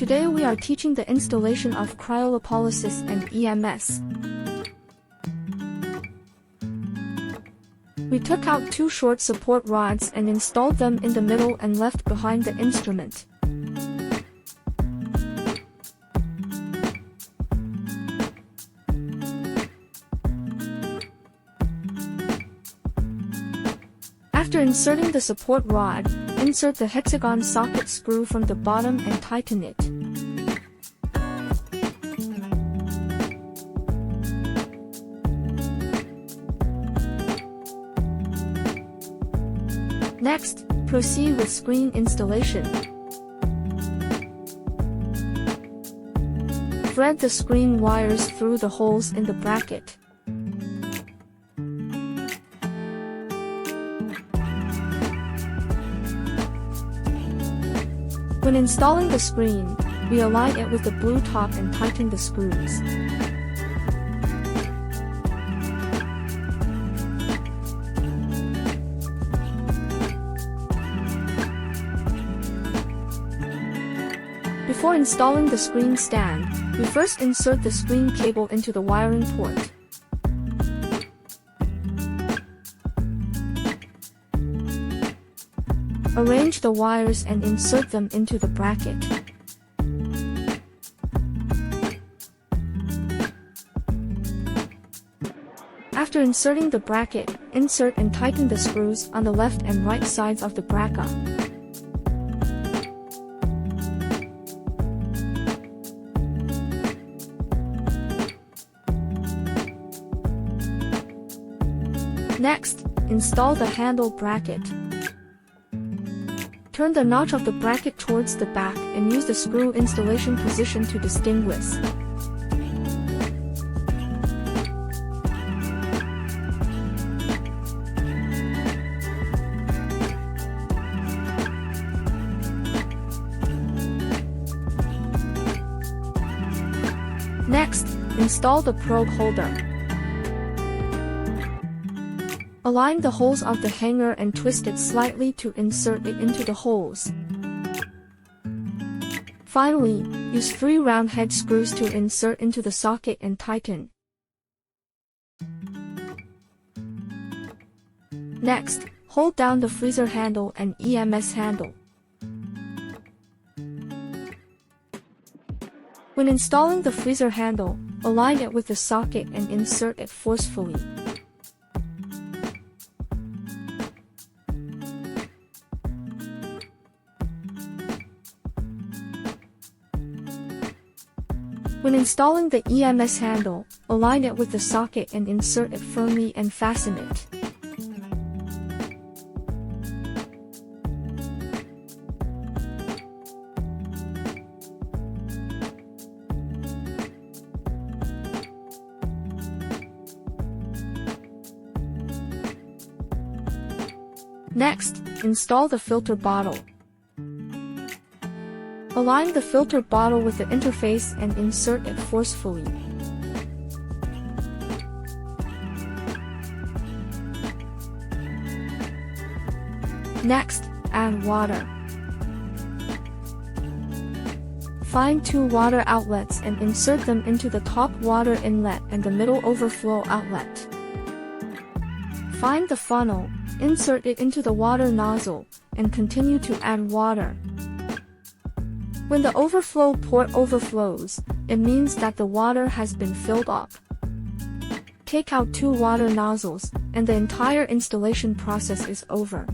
Today we are teaching the installation of cryolapolysis and EMS. We took out two short support rods and installed them in the middle and left behind the instrument. After inserting the support rod, insert the hexagon socket screw from the bottom and tighten it. Next, proceed with screen installation. Thread the screen wires through the holes in the bracket. When installing the screen, we align it with the blue top and tighten the screws. Before installing the screen stand, we first insert the screen cable into the wiring port. Arrange the wires and insert them into the bracket. After inserting the bracket, insert and tighten the screws on the left and right sides of the bracket. Next, install the handle bracket. Turn the notch of the bracket towards the back and use the screw installation position to distinguish. Next, install the probe holder. Align the holes of the hanger and twist it slightly to insert it into the holes. Finally, use 3 round head screws to insert into the socket and tighten. Next, hold down the freezer handle and EMS handle. When installing the freezer handle, align it with the socket and insert it forcefully. When installing the EMS handle, align it with the socket and insert it firmly and fasten it. Next, install the filter bottle. Align the filter bottle with the interface and insert it forcefully. Next, add water. Find 2 water outlets and insert them into the top water inlet and the middle overflow outlet. Find the funnel, insert it into the water nozzle, and continue to add water. When the overflow port overflows, it means that the water has been filled up. Take out 2 water nozzles, and the entire installation process is over.